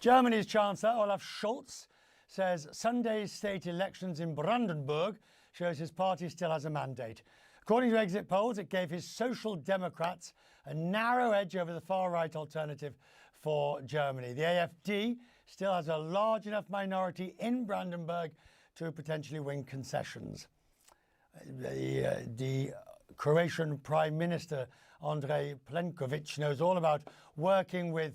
Germany's Chancellor Olaf Scholz says Sunday's state elections in Brandenburg shows his party still has a mandate. According to exit polls, it gave his Social Democrats a narrow edge over the far-right alternative for Germany. The AfD still has a large enough minority in Brandenburg to potentially win concessions. The Croatian Prime Minister Andrej Plenković knows all about working with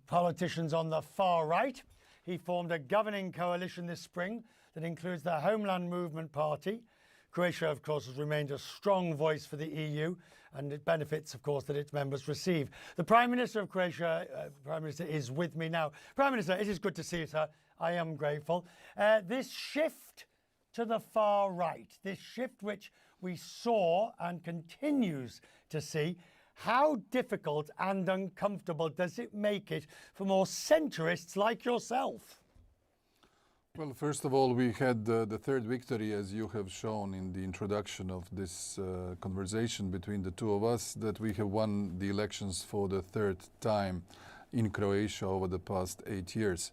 politicians on the far right. He formed a governing coalition this spring that includes the Homeland Movement Party. Croatia, of course, has remained a strong voice for the EU, and it benefits, of course, that its members receive. The Prime Minister of Croatia, Prime Minister, is with me now. Prime Minister, it is good to see you, sir. I am grateful. This shift to the far right, this shift which we saw and continues to see, how difficult and uncomfortable does it make it for more centrists like yourself? Well, first of all, we had the third victory, as you have shown in the introduction of this conversation between the two of us, that we have won the elections for the third time in Croatia over the past 8 years.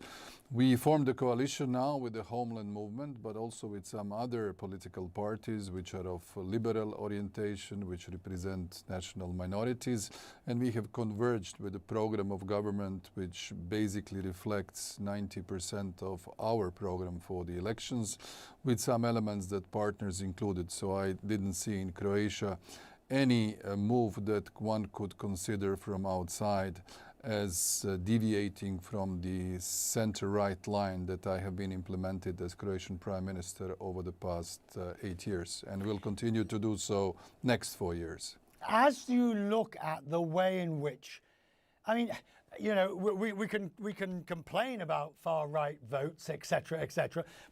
We formed a coalition now with the Homeland Movement, but also with some other political parties which are of liberal orientation, which represent national minorities. And we have converged with a program of government which basically reflects 90% of our program for the elections, with some elements that partners included. So I didn't see in Croatia any move that one could consider from outside as deviating from the center-right line that I have been implemented as Croatian Prime Minister over the past 8 years, and will continue to do so next 4 years. As you look at the way in which, I mean, you know, we can complain about far-right votes, etc.,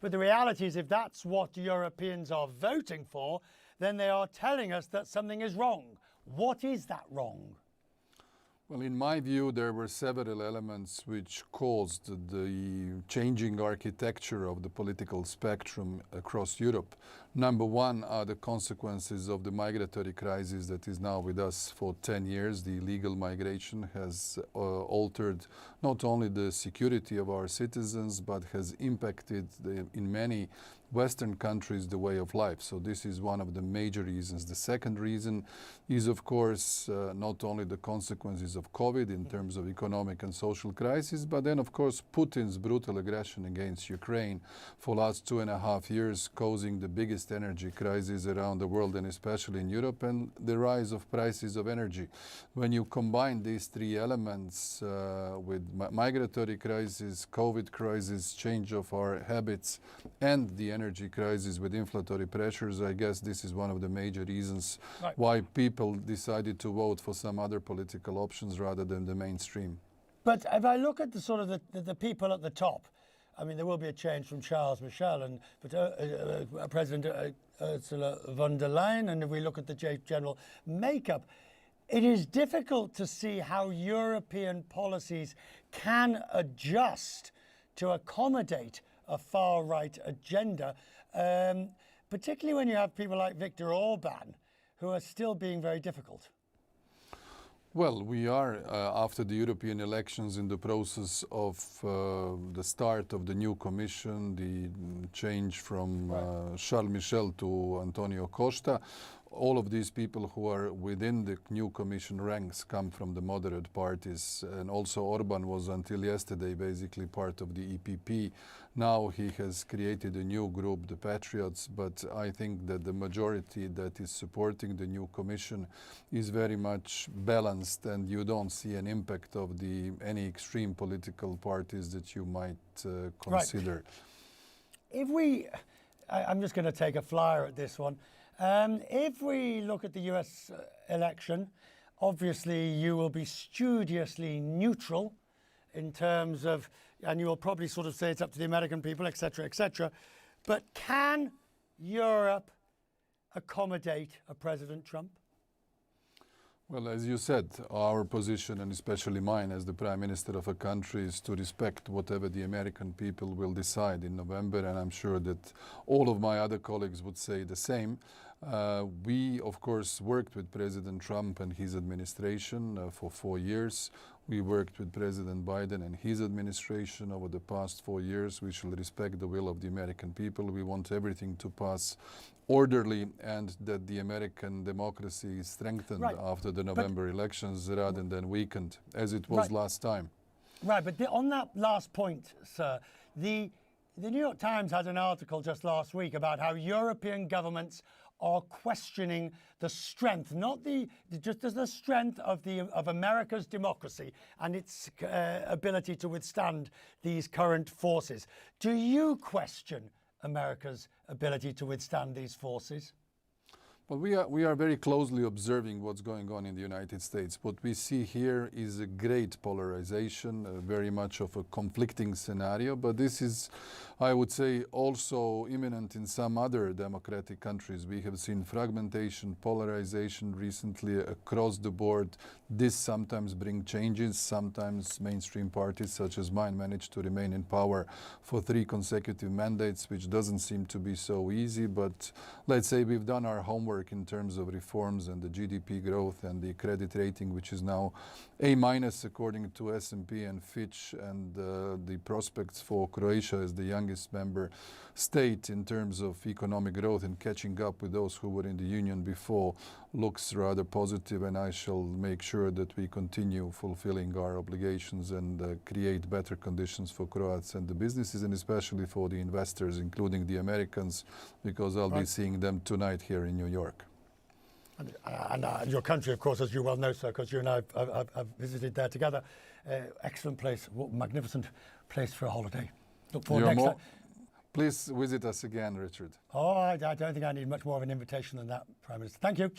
but the reality is if that's what Europeans are voting for, then they are telling us that something is wrong. What is that wrong? Well, in my view, there were several elements which caused the changing architecture of the political spectrum across Europe. Number one are the consequences of the migratory crisis that is now with us for 10 years. The illegal migration has altered not only the security of our citizens, but has impacted in many Western countries the way of life. So this is one of the major reasons. The second reason is, of course, not only the consequences of COVID in terms of economic and social crisis, but then, of course, Putin's brutal aggression against Ukraine for the last 2.5 years, causing the biggest energy crisis around the world and especially in Europe, and the rise of prices of energy. When you combine these three elements with migratory crisis, COVID crisis, change of our habits, and the energy crisis with inflationary pressures, I guess this is one of the major reasons why people decided to vote for some other political options rather than the mainstream. But if I look at the sort of the people at the top, I mean, there will be a change from Charles Michel, but President Ursula von der Leyen, and if we look at the general makeup, it is difficult to see how European policies can adjust to accommodate a far-right agenda, particularly when you have people like Viktor Orban, who are still being very difficult. Well, we are, after the European elections, in the process of the start of the new commission, the change from Charles Michel to Antonio Costa. All of these people who are within the new commission ranks come from the moderate parties, and also Orban was until yesterday basically part of the EPP. Now he has created a new group, the Patriots, but I think that the majority that is supporting the new commission is very much balanced, and you don't see an impact of any extreme political parties that you might consider. Right. I'm just going to take a flyer at this one. If we look at the US election, obviously you will be studiously neutral in terms of, and you will probably sort of say it's up to the American people, etc. But can Europe accommodate a President Trump? Well, as you said, our position, and especially mine as the Prime Minister of a country, is to respect whatever the American people will decide in November, and I'm sure that all of my other colleagues would say the same. We, of course, worked with President Trump and his administration for 4 years. We worked with President Biden and his administration over the past 4 years. We shall respect the will of the American people. We want everything to pass orderly and that the American democracy is strengthened Right. after the November elections rather than weakened, as it was Right. last time. Right, but on that last point, sir, the New York Times had an article just last week about how European governments are questioning the strength, not just as the strength of America's democracy and its ability to withstand these current forces. Do you question America's ability to withstand these forces? Well, we are very closely observing what's going on in the United States. What we see here is a great polarization, very much of a conflicting scenario. But this is, I would say, also imminent in some other democratic countries. We have seen fragmentation, polarization recently across the board. This sometimes brings changes. Sometimes mainstream parties such as mine manage to remain in power for 3 consecutive mandates, which doesn't seem to be so easy. But let's say we've done our homework in terms of reforms and the GDP growth and the credit rating, which is now A- according to S&P and Fitch, and the prospects for Croatia as the youngest member state in terms of economic growth and catching up with those who were in the Union before looks rather positive, and I shall make sure that we continue fulfilling our obligations and create better conditions for Croats and the businesses, and especially for the investors, including the Americans, because I'll be seeing them tonight here in New York. And your country, of course, as you well know, sir, because you and I have visited there together. Excellent place, magnificent place for a holiday. Look forward next time. Please visit us again, Richard. Oh, I don't think I need much more of an invitation than that, Prime Minister. Thank you.